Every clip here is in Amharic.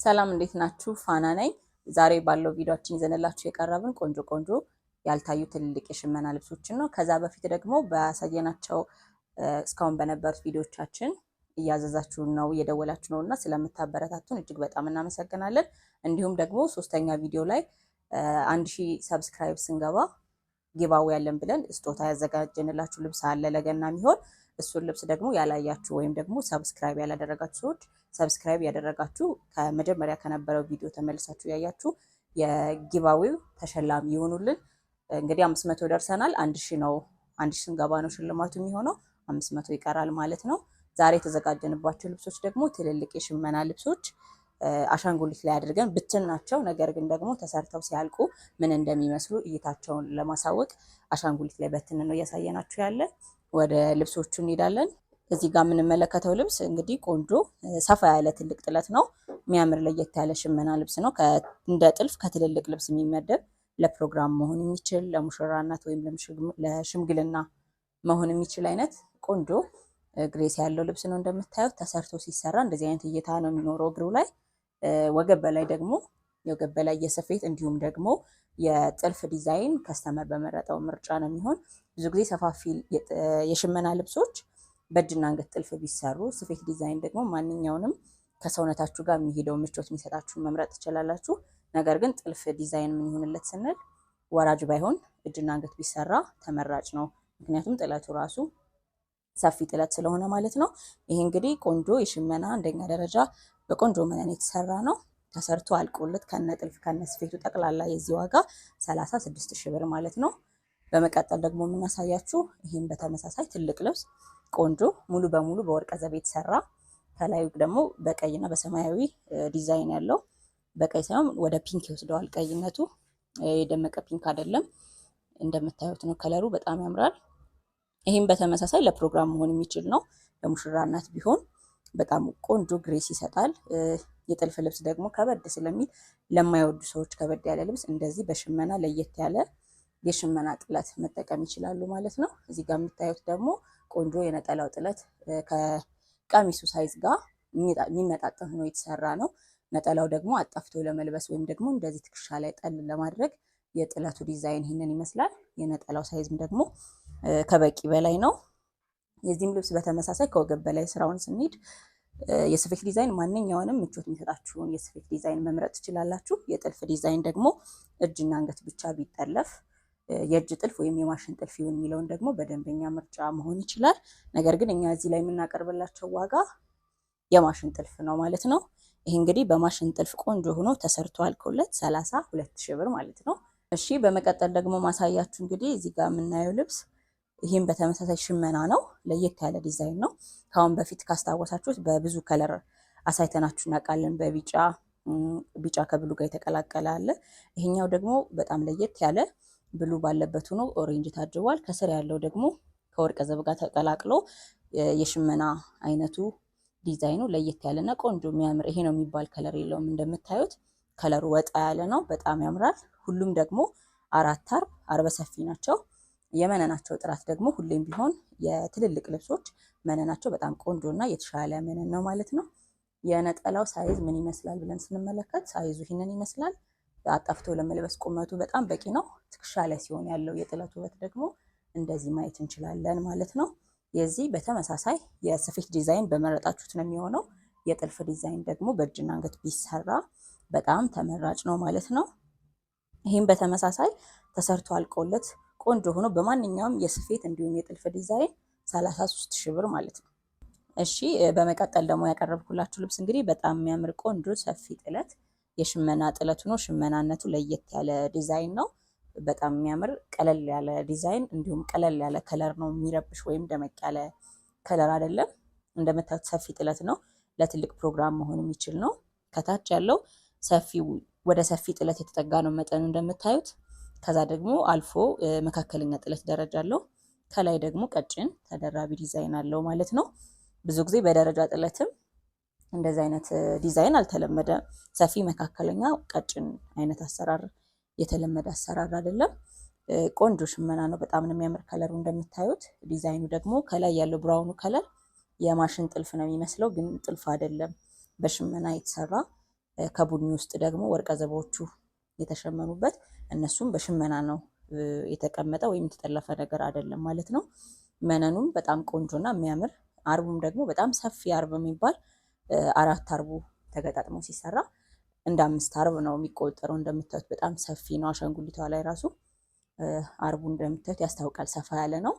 ሰላም እንዴት ናችሁ? ፋና ነኝ። ዛሬ ባለው ቪዲዮአችን ይዘንላችሁ የቀረብን ቆንጆ ቆንጆ ያልታዩ ትልልቅ የሽመና ልብሶችን ነው። ከዛ በፊት ደግሞ ባሳየናቸው እስካሁን በነበሩት ቪዲዮቻችን እያዘዛችሁን ነው እየደወላችሁ ነው እና ስለምታበረታቱን እጅግ በጣም እናመሰግናለን። እንዲሁም ደግሞ ሶስተኛ ቪዲዮ ላይ 1000 ሰብስክራይብ ስንገባ ጊቫዌ ያለን ብለን ስጦታ ያዘጋጀንላችሁ ልብስ አለ ለገና የሚሆን እሱን ልብስ ደግሞ ያላያችሁ ወይም ደግሞ ሰብስክራይብ ያላደረጋችሁ ሰዎች ሰብስክራይብ ያደረጋችሁ ከመጀመሪያ ከነበረው ቪዲዮ ተመልሳችሁ ያያችሁ የጊቫዌው ተሸላሚ ይሆኑልን። እንግዲህ 500 ደርሰናል። 1000 ነው 1000 ስንገባ ነው ሽልማቱ የሚሆነው። 500 ይቀራል ማለት ነው። ዛሬ የተዘጋጀንባቸው ልብሶች ደግሞ ትልልቅ የሽመና ልብሶች አሻንጉሊት ላይ አድርገን ብትን ናቸው። ነገር ግን ደግሞ ተሰርተው ሲያልቁ ምን እንደሚመስሉ እይታቸውን ለማሳወቅ አሻንጉሊት ላይ በትን ነው እያሳየናችሁ ያለ። ወደ ልብሶቹ እንሄዳለን። እዚህ ጋር የምንመለከተው ልብስ እንግዲህ ቆንጆ ሰፋ ያለ ትልቅ ጥለት ነው። የሚያምር ለየት ያለ ሽመና ልብስ ነው። እንደ ጥልፍ ከትልልቅ ልብስ የሚመደብ ለፕሮግራም መሆን የሚችል ለሙሽራ እናት ወይም ለሽምግልና መሆን የሚችል አይነት ቆንጆ ግሬስ ያለው ልብስ ነው። እንደምታዩት ተሰርቶ ሲሰራ እንደዚህ አይነት እይታ ነው የሚኖረው እግሩ ላይ። ወገብ በላይ ደግሞ የወገብ በላይ የስፌት እንዲሁም ደግሞ የጥልፍ ዲዛይን ከስተመር በመረጠው ምርጫ ነው የሚሆን። ብዙ ጊዜ ሰፋፊ የሽመና ልብሶች በእጅና አንገት ጥልፍ ቢሰሩ፣ ስፌት ዲዛይን ደግሞ ማንኛውንም ከሰውነታችሁ ጋር የሚሄደው ምቾት የሚሰጣችሁን መምረጥ ትችላላችሁ። ነገር ግን ጥልፍ ዲዛይን ምን ይሆንለት ስንል ወራጅ ባይሆን እጅና አንገት ቢሰራ ተመራጭ ነው። ምክንያቱም ጥለቱ ራሱ ሰፊ ጥለት ስለሆነ ማለት ነው። ይሄ እንግዲህ ቆንጆ የሽመና አንደኛ ደረጃ በቆንጆ መነን የተሰራ ነው። ተሰርቶ አልቆለት ከነ ጥልፍ ከነ ስፌቱ ጠቅላላ የዚህ ዋጋ 36,000 ብር ማለት ነው። በመቀጠል ደግሞ የምናሳያችሁ ይህም በተመሳሳይ ትልቅ ልብስ ቆንጆ ሙሉ በሙሉ በወርቀ ዘብ የተሰራ ከላዩ ደግሞ በቀይና በሰማያዊ ዲዛይን ያለው፣ በቀይ ሳይሆን ወደ ፒንክ ይወስደዋል ቀይነቱ። የደመቀ ፒንክ አይደለም፣ እንደምታዩት ነው። ከለሩ በጣም ያምራል። ይህም በተመሳሳይ ለፕሮግራም መሆን የሚችል ነው። ለሙሽራ እናት ቢሆን በጣም ቆንጆ ግሬስ ይሰጣል። የጥልፍ ልብስ ደግሞ ከበድ ስለሚል ለማይወዱ ሰዎች ከበድ ያለ ልብስ እንደዚህ በሽመና ለየት ያለ የሽመና ጥለት መጠቀም ይችላሉ ማለት ነው። እዚህ ጋር የምታዩት ደግሞ ቆንጆ የነጠላው ጥለት ከቀሚሱ ሳይዝ ጋር የሚመጣጠን ሆኖ የተሰራ ነው። ነጠላው ደግሞ አጣፍቶ ለመልበስ ወይም ደግሞ እንደዚህ ትከሻ ላይ ጠል ለማድረግ የጥለቱ ዲዛይን ይህንን ይመስላል። የነጠላው ሳይዝም ደግሞ ከበቂ በላይ ነው። የዚህም ልብስ በተመሳሳይ ከወገብ በላይ ስራውን ስንሄድ የስፌት ዲዛይን ማንኛውንም ምቾት የሚሰጣችሁን የስፌት ዲዛይን መምረጥ ትችላላችሁ። የጥልፍ ዲዛይን ደግሞ እጅና አንገት ብቻ ቢጠለፍ የእጅ ጥልፍ ወይም የማሽን ጥልፍ ይሁን የሚለውን ደግሞ በደንበኛ ምርጫ መሆን ይችላል። ነገር ግን እኛ እዚህ ላይ የምናቀርብላቸው ዋጋ የማሽን ጥልፍ ነው ማለት ነው። ይህ እንግዲህ በማሽን ጥልፍ ቆንጆ ሆኖ ተሰርቶ አልቆለት 32,000 ብር ማለት ነው። እሺ በመቀጠል ደግሞ ማሳያችሁ እንግዲህ እዚህ ጋር የምናየው ልብስ ይህም በተመሳሳይ ሽመና ነው። ለየት ያለ ዲዛይን ነው። ከአሁን በፊት ካስታወሳችሁት በብዙ ከለር አሳይተናችሁ እናውቃለን። ቢጫ ከብሉ ጋር የተቀላቀለ አለ። ይሄኛው ደግሞ በጣም ለየት ያለ ብሉ ባለበት ሆኖ ኦሬንጅ ታጅቧል። ከስር ያለው ደግሞ ከወርቀ ዘብ ጋር ተቀላቅሎ የሽመና አይነቱ ዲዛይኑ ለየት ያለና ቆንጆ የሚያምር ይሄ ነው የሚባል ከለር የለውም። እንደምታዩት ከለሩ ወጣ ያለ ነው። በጣም ያምራል። ሁሉም ደግሞ 4 አርበ ሰፊ ናቸው። የመነናቸው ጥራት ደግሞ ሁሌም ቢሆን የትልልቅ ልብሶች መነናቸው በጣም ቆንጆ እና የተሻለ መነን ነው ማለት ነው። የነጠላው ሳይዝ ምን ይመስላል ብለን ስንመለከት ሳይዙ ይህንን ይመስላል። አጣፍቶ ለመልበስ ቁመቱ በጣም በቂ ነው። ትከሻ ላይ ሲሆን ያለው የጥለቱ ውበት ደግሞ እንደዚህ ማየት እንችላለን ማለት ነው። የዚህ በተመሳሳይ የስፌት ዲዛይን በመረጣችሁት ነው የሚሆነው። የጥልፍ ዲዛይን ደግሞ በእጅና አንገት ቢሰራ በጣም ተመራጭ ነው ማለት ነው። ይህም በተመሳሳይ ተሰርቶ አልቆለት ቆንጆ ሆኖ በማንኛውም የስፌት እንዲሁም የጥልፍ ዲዛይን 33,000 ብር ማለት ነው። እሺ በመቀጠል ደግሞ ያቀረብኩላችሁ ልብስ እንግዲህ በጣም የሚያምር ቆንጆ ሰፊ ጥለት የሽመና ጥለት ሆኖ ሽመናነቱ ለየት ያለ ዲዛይን ነው። በጣም የሚያምር ቀለል ያለ ዲዛይን እንዲሁም ቀለል ያለ ከለር ነው። የሚረብሽ ወይም ደመቅ ያለ ከለር አይደለም። እንደምታዩት ሰፊ ጥለት ነው። ለትልቅ ፕሮግራም መሆን የሚችል ነው። ከታች ያለው ወደ ሰፊ ጥለት የተጠጋ ነው መጠኑ እንደምታዩት። ከዛ ደግሞ አልፎ መካከለኛ ጥለት ደረጃ አለው። ከላይ ደግሞ ቀጭን ተደራቢ ዲዛይን አለው ማለት ነው። ብዙ ጊዜ በደረጃ ጥለትም እንደዚህ አይነት ዲዛይን አልተለመደም። ሰፊ፣ መካከለኛ፣ ቀጭን አይነት አሰራር የተለመደ አሰራር አይደለም። ቆንጆ ሽመና ነው። በጣም ነው የሚያምር ከለሩ እንደምታዩት። ዲዛይኑ ደግሞ ከላይ ያለው ብራውኑ ከለር የማሽን ጥልፍ ነው የሚመስለው፣ ግን ጥልፍ አይደለም። በሽመና የተሰራ ከቡኒ ውስጥ ደግሞ ወርቀ ዘቦዎቹ የተሸመኑበት እነሱም በሽመና ነው የተቀመጠ ወይም የተጠለፈ ነገር አይደለም ማለት ነው። መነኑም በጣም ቆንጆና የሚያምር አርቡም ደግሞ በጣም ሰፊ አርብ የሚባል 4 አርቡ ተገጣጥሞ ሲሰራ እንደ 5 አርብ ነው የሚቆጠረው። እንደምታዩት በጣም ሰፊ ነው። አሻንጉሊቷ ላይ ራሱ አርቡ እንደምታዩት ያስታውቃል፣ ሰፋ ያለ ነው።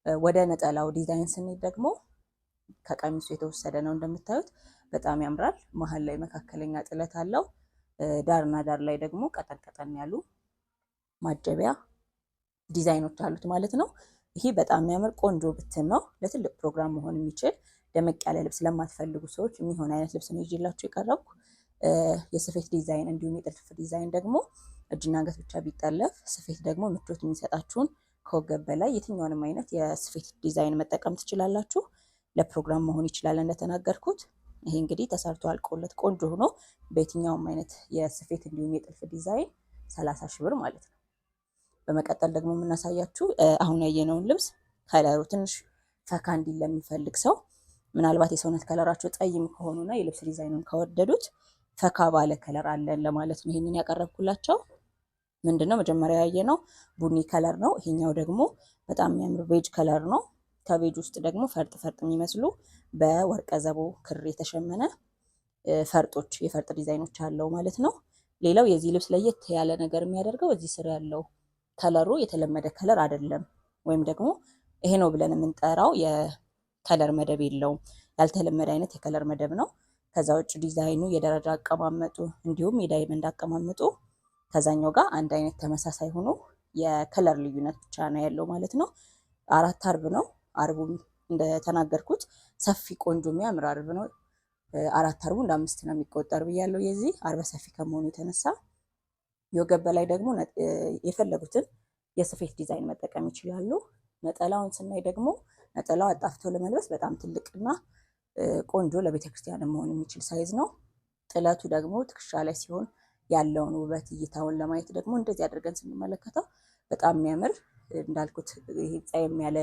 ወደ ነጠላው ዲዛይን ስንሄድ ደግሞ ከቀሚሱ የተወሰደ ነው። እንደምታዩት በጣም ያምራል። መሀል ላይ መካከለኛ ጥለት አለው። ዳርና ዳር ላይ ደግሞ ቀጠን ቀጠን ያሉ ማጀቢያ ዲዛይኖች አሉት ማለት ነው። ይሄ በጣም የሚያምር ቆንጆ ብትን ነው። ለትልቅ ፕሮግራም መሆን የሚችል ደመቅ ያለ ልብስ ለማትፈልጉ ሰዎች የሚሆን አይነት ልብስ ነው ይዤላችሁ የቀረብኩ። የስፌት ዲዛይን እንዲሁም የጥልፍ ዲዛይን ደግሞ እጅና አንገት ብቻ ቢጠለፍ፣ ስፌት ደግሞ ምቾት የሚሰጣችሁን ከወገብ በላይ የትኛውንም አይነት የስፌት ዲዛይን መጠቀም ትችላላችሁ። ለፕሮግራም መሆን ይችላል እንደተናገርኩት። ይሄ እንግዲህ ተሰርቶ አልቆለት ቆንጆ ሆኖ በየትኛውም አይነት የስፌት እንዲሁም የጥልፍ ዲዛይን 30 ሺህ ብር ማለት ነው። በመቀጠል ደግሞ የምናሳያችሁ አሁን ያየነውን ልብስ ከለሩ ትንሽ ፈካ እንዲል ለሚፈልግ ሰው ምናልባት የሰውነት ከለራቸው ጠይም ከሆኑና የልብስ ዲዛይኑን ከወደዱት ፈካ ባለ ከለር አለን ለማለት ነው ይሄንን ያቀረብኩላቸው። ምንድነው መጀመሪያ ያየነው ቡኒ ከለር ነው። ይሄኛው ደግሞ በጣም የሚያምር ቤጅ ከለር ነው። ከቤጅ ውስጥ ደግሞ ፈርጥ ፈርጥ የሚመስሉ በወርቀ ዘቦ ክር የተሸመነ ፈርጦች የፈርጥ ዲዛይኖች አለው ማለት ነው። ሌላው የዚህ ልብስ ለየት ያለ ነገር የሚያደርገው እዚህ ስር ያለው ከለሩ የተለመደ ከለር አይደለም፣ ወይም ደግሞ ይሄ ነው ብለን የምንጠራው የከለር መደብ የለውም። ያልተለመደ አይነት የከለር መደብ ነው። ከዛ ውጭ ዲዛይኑ፣ የደረጃ አቀማመጡ እንዲሁም የዳይመንድ አቀማመጡ ከዛኛው ጋር አንድ አይነት ተመሳሳይ ሆኖ የከለር ልዩነት ብቻ ነው ያለው ማለት ነው። 4 አርብ ነው። አርቡም እንደተናገርኩት ሰፊ ቆንጆ የሚያምር አርብ ነው። 4 አርቡ እንደ 5 ነው የሚቆጠር ብያለሁ። የዚህ አርበ ሰፊ ከመሆኑ የተነሳ የወገብ በላይ ደግሞ የፈለጉትን የስፌት ዲዛይን መጠቀም ይችላሉ። ነጠላውን ስናይ ደግሞ ነጠላው አጣፍቶ ለመልበስ በጣም ትልቅና ቆንጆ ለቤተክርስቲያን መሆን የሚችል ሳይዝ ነው። ጥለቱ ደግሞ ትከሻ ላይ ሲሆን ያለውን ውበት እይታውን ለማየት ደግሞ እንደዚህ አድርገን ስንመለከተው በጣም የሚያምር እንዳልኩት ይሄ ጸየም ያለ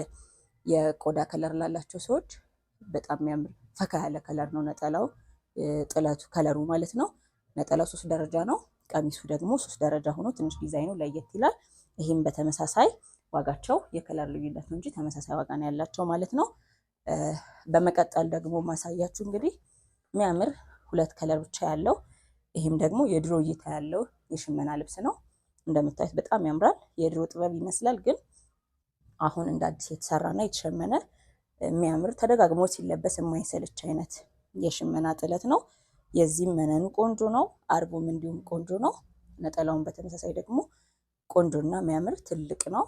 የቆዳ ከለር ላላቸው ሰዎች በጣም የሚያምር ፈካ ያለ ከለር ነው ነጠላው፣ ጥለቱ ከለሩ ማለት ነው። ነጠላው 3 ደረጃ ነው። ቀሚሱ ደግሞ 3 ደረጃ ሆኖ ትንሽ ዲዛይኑ ለየት ይላል። ይህም በተመሳሳይ ዋጋቸው የከለር ልዩነት ነው እንጂ ተመሳሳይ ዋጋ ነው ያላቸው ማለት ነው። በመቀጠል ደግሞ ማሳያችሁ እንግዲህ የሚያምር 2 ከለር ብቻ ያለው ይህም ደግሞ የድሮ እይታ ያለው የሽመና ልብስ ነው። እንደምታዩት በጣም ያምራል። የድሮ ጥበብ ይመስላል፣ ግን አሁን እንደ አዲስ የተሰራና የተሸመነ የሚያምር ተደጋግሞ ሲለበስ የማይሰለች አይነት የሽመና ጥለት ነው። የዚህም መነኑ ቆንጆ ነው። አርቡም እንዲሁም ቆንጆ ነው። ነጠላውን በተመሳሳይ ደግሞ ቆንጆና የሚያምር ትልቅ ነው።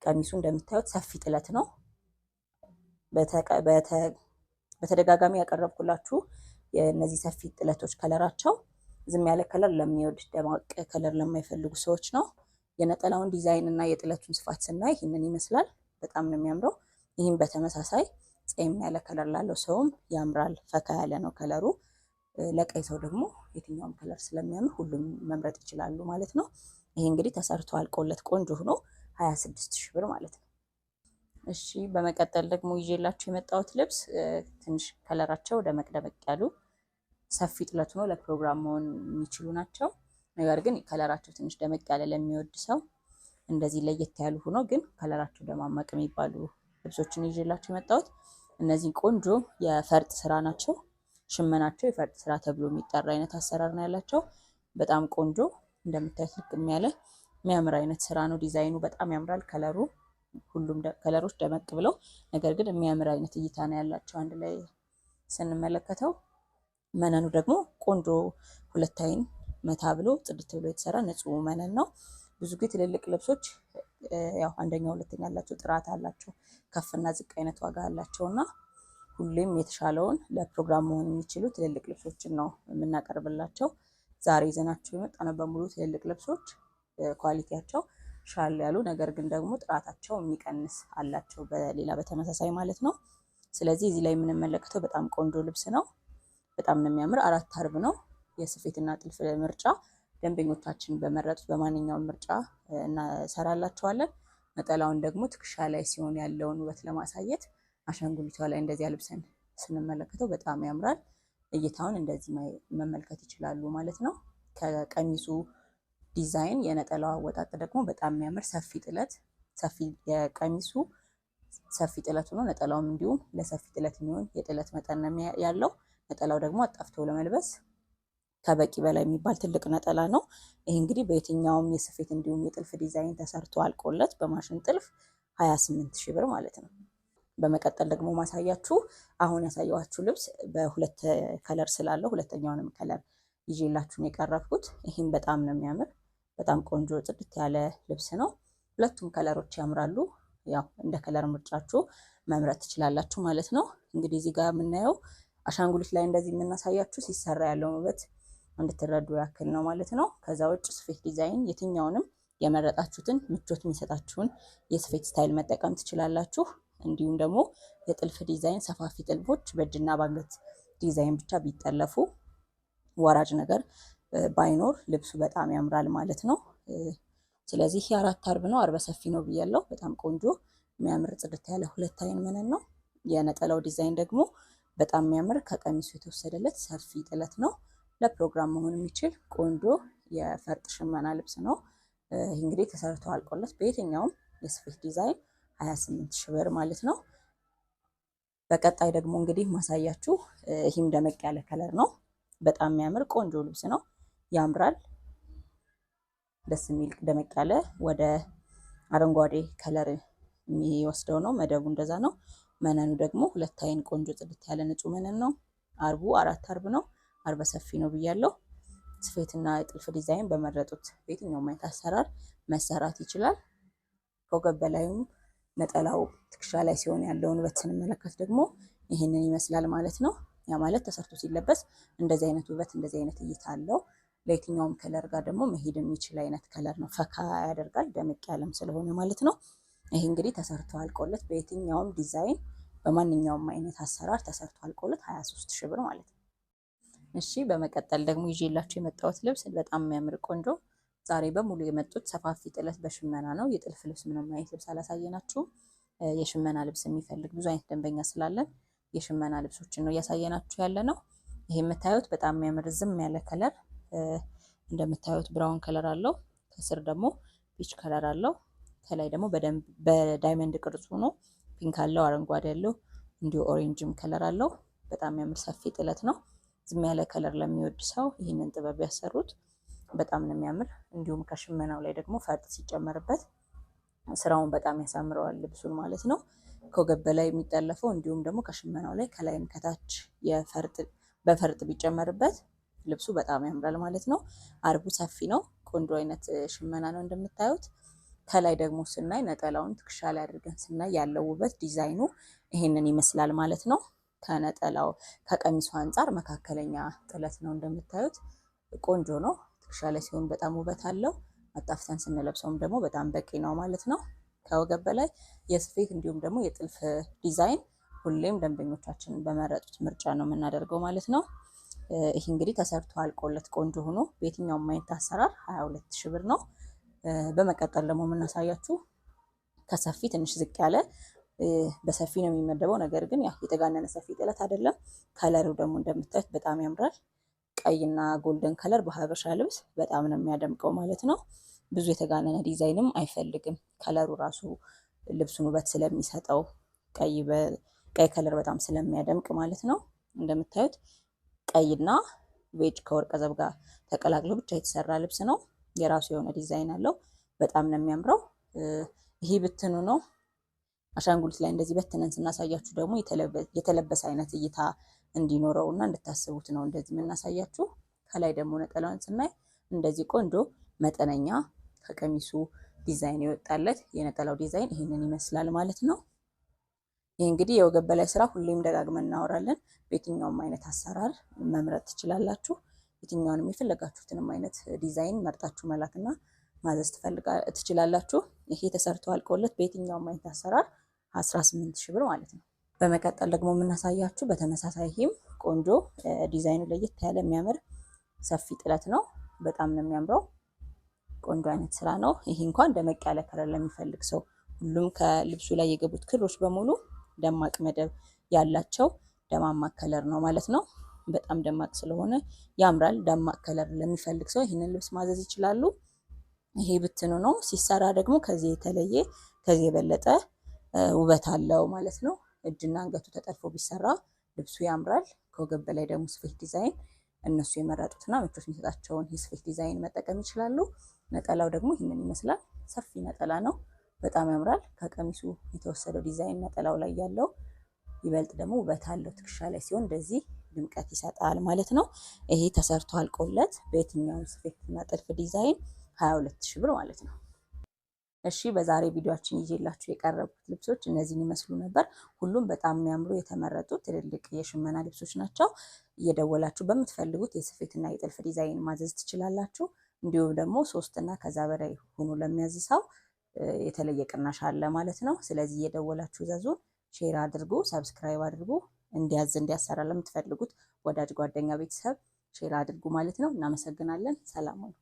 ቀሚሱ እንደምታዩት ሰፊ ጥለት ነው። በተደጋጋሚ ያቀረብኩላችሁ የእነዚህ ሰፊ ጥለቶች ከለራቸው ዝም ያለ ከለር ለሚወድ ደማቅ ከለር ለማይፈልጉ ሰዎች ነው። የነጠላውን ዲዛይን እና የጥለቱን ስፋት ስናይ ይህንን ይመስላል። በጣም ነው የሚያምረው። ይህም በተመሳሳይ ጸየም ያለ ከለር ላለው ሰውም ያምራል። ፈካ ያለ ነው ከለሩ። ለቀይ ሰው ደግሞ የትኛውም ከለር ስለሚያምር ሁሉም መምረጥ ይችላሉ ማለት ነው። ይሄ እንግዲህ ተሰርቶ አልቆለት ቆንጆ ሆኖ 26 ሺህ ብር ማለት ነው። እሺ በመቀጠል ደግሞ ይዤላችሁ የመጣሁት ልብስ ትንሽ ከለራቸው ደመቅ ደመቅ ያሉ ሰፊ ጥለት ሆኖ ለፕሮግራም መሆን የሚችሉ ናቸው። ነገር ግን ከለራቸው ትንሽ ደመቅ ያለ ለሚወድ ሰው እንደዚህ ለየት ያሉ ሆኖ ግን ከለራቸው ደማማቅ የሚባሉ ልብሶችን ይዤላችሁ የመጣሁት እነዚህ ቆንጆ የፈርጥ ስራ ናቸው። ሽመናቸው የፈርጥ ስራ ተብሎ የሚጠራ አይነት አሰራር ነው ያላቸው። በጣም ቆንጆ እንደምታዩት ልቅም ያለ የሚያምር አይነት ስራ ነው። ዲዛይኑ በጣም ያምራል። ከለሩ ሁሉም ከለሮች ደመቅ ብለው ነገር ግን የሚያምር አይነት እይታ ነው ያላቸው አንድ ላይ ስንመለከተው። መነኑ ደግሞ ቆንጆ 2 አይን መታ ብሎ ጽድት ብሎ የተሰራ ንጹህ መነን ነው። ብዙ ጊዜ ትልልቅ ልብሶች ያው አንደኛ ሁለተኛ ያላቸው ጥራት አላቸው፣ ከፍና ዝቅ አይነት ዋጋ አላቸው እና ሁሌም የተሻለውን ለፕሮግራም መሆን የሚችሉ ትልልቅ ልብሶችን ነው የምናቀርብላቸው። ዛሬ ይዘናቸው የመጣነው በሙሉ ትልልቅ ልብሶች ኳሊቲያቸው ሻል ያሉ ነገር ግን ደግሞ ጥራታቸው የሚቀንስ አላቸው በሌላ በተመሳሳይ ማለት ነው። ስለዚህ እዚህ ላይ የምንመለከተው በጣም ቆንጆ ልብስ ነው። በጣም ነው የሚያምር። 4 አርብ ነው። የስፌትና ጥልፍ ምርጫ ደንበኞቻችን በመረጡት በማንኛውም ምርጫ እናሰራላቸዋለን። ነጠላውን ደግሞ ትከሻ ላይ ሲሆን ያለውን ውበት ለማሳየት አሻንጉሊቷ ላይ እንደዚህ አልብሰን ስንመለከተው በጣም ያምራል። እይታውን እንደዚህ መመልከት ይችላሉ ማለት ነው። ከቀሚሱ ዲዛይን የነጠላው አወጣጥ ደግሞ በጣም የሚያምር ሰፊ ጥለት፣ ሰፊ የቀሚሱ ሰፊ ጥለት ሆኖ ነጠላውም እንዲሁም ለሰፊ ጥለት የሚሆን የጥለት መጠን ነው ያለው። ነጠላው ደግሞ አጣፍቶ ለመልበስ ከበቂ በላይ የሚባል ትልቅ ነጠላ ነው። ይህ እንግዲህ በየትኛውም የስፌት እንዲሁም የጥልፍ ዲዛይን ተሰርቶ አልቆለት በማሽን ጥልፍ 28 ሺህ ብር ማለት ነው። በመቀጠል ደግሞ ማሳያችሁ አሁን ያሳየኋችሁ ልብስ በሁለት ከለር ስላለው ሁለተኛውንም ከለር ይዤላችሁን የቀረብኩት። ይህም በጣም ነው የሚያምር፣ በጣም ቆንጆ ጽድት ያለ ልብስ ነው። ሁለቱም ከለሮች ያምራሉ። ያው እንደ ከለር ምርጫችሁ መምረጥ ትችላላችሁ ማለት ነው። እንግዲህ እዚህ ጋር የምናየው አሻንጉሊት ላይ እንደዚህ የምናሳያችሁ ሲሰራ ያለውን ውበት እንድትረዱ ያክል ነው ማለት ነው። ከዛ ውጭ ስፌት ዲዛይን የትኛውንም የመረጣችሁትን ምቾት የሚሰጣችሁን የስፌት ስታይል መጠቀም ትችላላችሁ። እንዲሁም ደግሞ የጥልፍ ዲዛይን ሰፋፊ ጥልፎች በእጅና በአንገት ዲዛይን ብቻ ቢጠለፉ ወራጅ ነገር ባይኖር ልብሱ በጣም ያምራል ማለት ነው። ስለዚህ የአራት አርብ ነው፣ አርበ ሰፊ ነው ብያለሁ። በጣም ቆንጆ የሚያምር ጽድት ያለ ሁለት አይን መነን ነው። የነጠላው ዲዛይን ደግሞ በጣም የሚያምር ከቀሚሱ የተወሰደለት ሰፊ ጥለት ነው። ለፕሮግራም መሆን የሚችል ቆንጆ የፈርጥ ሽመና ልብስ ነው። ይህ እንግዲህ ተሰርቶ አልቆለት በየትኛውም የስፌት ዲዛይን 28 ሺህ ብር ማለት ነው። በቀጣይ ደግሞ እንግዲህ ማሳያችሁ ይህም ደመቅ ያለ ከለር ነው። በጣም የሚያምር ቆንጆ ልብስ ነው፣ ያምራል። ደስ የሚል ደመቅ ያለ ወደ አረንጓዴ ከለር የሚወስደው ነው። መደቡ እንደዛ ነው። መነኑ ደግሞ ሁለት አይን ቆንጆ ጽድት ያለ ንጹህ መነን ነው። አርቡ አራት አርብ ነው፣ አርበ ሰፊ ነው ብያለሁ። ስፌትና የጥልፍ ዲዛይን በመረጡት በየትኛውም አይነት አሰራር መሰራት ይችላል። ከወገብ በላይም ነጠላው ትከሻ ላይ ሲሆን ያለውን ውበት ስንመለከት ደግሞ ይህንን ይመስላል ማለት ነው። ያ ማለት ተሰርቶ ሲለበስ እንደዚህ አይነት ውበት እንደዚህ አይነት እይታ አለው። ለየትኛውም ከለር ጋር ደግሞ መሄድ የሚችል አይነት ከለር ነው። ፈካ ያደርጋል ደመቅ ያለም ስለሆነ ማለት ነው። ይሄ እንግዲህ ተሰርቶ አልቆለት በየትኛውም ዲዛይን በማንኛውም አይነት አሰራር ተሰርቶ አልቆለት 23 ሺህ ብር ማለት ነው። እሺ በመቀጠል ደግሞ ይዤላችሁ የመጣሁት ልብስ በጣም የሚያምር ቆንጆ፣ ዛሬ በሙሉ የመጡት ሰፋፊ ጥለት በሽመና ነው። የጥልፍ ልብስ ምንም አይነት ልብስ አላሳየናችሁም። የሽመና ልብስ የሚፈልግ ብዙ አይነት ደንበኛ ስላለን የሽመና ልብሶችን ነው እያሳየናችሁ ያለ ነው። ይሄ የምታዩት በጣም የሚያምር ዝም ያለ ከለር፣ እንደምታዩት ብራውን ከለር አለው። ከስር ደግሞ ፒች ከለር አለው። ከላይ ደግሞ በደንብ በዳይመንድ ቅርጽ ሆኖ ፒንክ አለው፣ አረንጓዴ አለው፣ እንዲሁ ኦሬንጅም ከለር አለው። በጣም የሚያምር ሰፊ ጥለት ነው። ዝም ያለ ከለር ለሚወድ ሰው ይህንን ጥበብ ያሰሩት በጣም ነው የሚያምር። እንዲሁም ከሽመናው ላይ ደግሞ ፈርጥ ሲጨመርበት ስራውን በጣም ያሳምረዋል ልብሱን ማለት ነው። ከወገብ በላይ የሚጠለፈው እንዲሁም ደግሞ ከሽመናው ላይ ከላይም ከታች በፈርጥ ቢጨመርበት ልብሱ በጣም ያምራል ማለት ነው። አርቡ ሰፊ ነው። ቆንጆ አይነት ሽመና ነው እንደምታዩት። ከላይ ደግሞ ስናይ ነጠላውን ትከሻ ላይ አድርገን ስናይ ያለው ውበት ዲዛይኑ ይሄንን ይመስላል ማለት ነው። ከነጠላው ከቀሚሱ አንጻር መካከለኛ ጥለት ነው እንደምታዩት። ቆንጆ ነው። ትከሻ ላይ ሲሆን በጣም ውበት አለው። አጣፍተን ስንለብሰውም ደግሞ በጣም በቂ ነው ማለት ነው። ከወገብ በላይ የስፌት እንዲሁም ደግሞ የጥልፍ ዲዛይን ሁሌም ደንበኞቻችን በመረጡት ምርጫ ነው የምናደርገው ማለት ነው። ይህ እንግዲህ ተሰርቶ አልቆለት ቆንጆ ሆኖ በየትኛውም አይነት አሰራር 22 ሺህ ብር ነው። በመቀጠል ደግሞ የምናሳያችሁ ከሰፊ ትንሽ ዝቅ ያለ በሰፊ ነው የሚመደበው፣ ነገር ግን የተጋነነ ሰፊ ጥለት አይደለም። ከለሩ ደግሞ እንደምታዩት በጣም ያምራል። ቀይና ጎልደን ከለር በሀበሻ ልብስ በጣም ነው የሚያደምቀው ማለት ነው። ብዙ የተጋነነ ዲዛይንም አይፈልግም። ከለሩ ራሱ ልብሱን ውበት ስለሚሰጠው ቀይ ከለር በጣም ስለሚያደምቅ ማለት ነው። እንደምታዩት ቀይና ቤጅ ከወርቀ ዘብ ጋር ተቀላቅሎ ብቻ የተሰራ ልብስ ነው። የራሱ የሆነ ዲዛይን አለው። በጣም ነው የሚያምረው። ይህ ብትኑ ነው። አሻንጉሊት ላይ እንደዚህ በትነን ስናሳያችሁ ደግሞ የተለበሰ አይነት እይታ እንዲኖረው እና እንድታስቡት ነው እንደዚህ የምናሳያችሁ። ከላይ ደግሞ ነጠላውን ስናይ እንደዚህ ቆንጆ መጠነኛ ከቀሚሱ ዲዛይን የወጣለት የነጠላው ዲዛይን ይህንን ይመስላል ማለት ነው። ይህ እንግዲህ የወገብ በላይ ስራ ሁሌም ደጋግመን እናወራለን። በየትኛውም አይነት አሰራር መምረጥ ትችላላችሁ። የትኛውንም የፈለጋችሁትንም አይነት ዲዛይን መርጣችሁ መላክና ማዘዝ ትችላላችሁ። ይሄ ተሰርቶ አልቆለት በየትኛውም አይነት አሰራር 18 ሺህ ብር ማለት ነው። በመቀጠል ደግሞ የምናሳያችሁ በተመሳሳይ ይህም ቆንጆ ዲዛይኑ ለየት ያለ የሚያምር ሰፊ ጥለት ነው። በጣም ነው የሚያምረው። ቆንጆ አይነት ስራ ነው። ይሄ እንኳን ደመቅ ያለ ከለር ለሚፈልግ ሰው ሁሉም ከልብሱ ላይ የገቡት ክሮች በሙሉ ደማቅ መደብ ያላቸው ደማማ ከለር ነው ማለት ነው። በጣም ደማቅ ስለሆነ ያምራል። ደማቅ ከለር ለሚፈልግ ሰው ይህንን ልብስ ማዘዝ ይችላሉ። ይሄ ብትኑ ነው። ሲሰራ ደግሞ ከዚህ የተለየ ከዚህ የበለጠ ውበት አለው ማለት ነው። እጅና አንገቱ ተጠልፎ ቢሰራ ልብሱ ያምራል። ከወገብ በላይ ደግሞ ስፌት ዲዛይን እነሱ የመረጡትና ምቾት የሚሰጣቸውን የስፌት ዲዛይን መጠቀም ይችላሉ። ነጠላው ደግሞ ይህንን ይመስላል። ሰፊ ነጠላ ነው። በጣም ያምራል። ከቀሚሱ የተወሰደው ዲዛይን ነጠላው ላይ ያለው ይበልጥ ደግሞ ውበት አለው። ትከሻ ላይ ሲሆን እንደዚህ ድምቀት ይሰጣል ማለት ነው። ይሄ ተሰርቶ አልቆለት በየትኛውም ስፌትና ጥልፍ ዲዛይን 22,000 ብር ማለት ነው። እሺ በዛሬ ቪዲዮአችን ይዤላችሁ የቀረቡት ልብሶች እነዚህን ይመስሉ ነበር። ሁሉም በጣም የሚያምሩ የተመረጡ ትልልቅ የሽመና ልብሶች ናቸው። እየደወላችሁ በምትፈልጉት የስፌትና የጥልፍ ዲዛይን ማዘዝ ትችላላችሁ። እንዲሁም ደግሞ 3 እና ከዛ በላይ ሆኖ ለሚያዝ ሰው የተለየ ቅናሽ አለ ማለት ነው። ስለዚህ እየደወላችሁ ዘዙን፣ ሼር አድርጉ፣ ሰብስክራይብ አድርጉ። እንዲያሰራ ለምትፈልጉት ወዳጅ ጓደኛ ቤተሰብ ሼር አድርጉ ማለት ነው። እናመሰግናለን። ሰላም ሁኑ።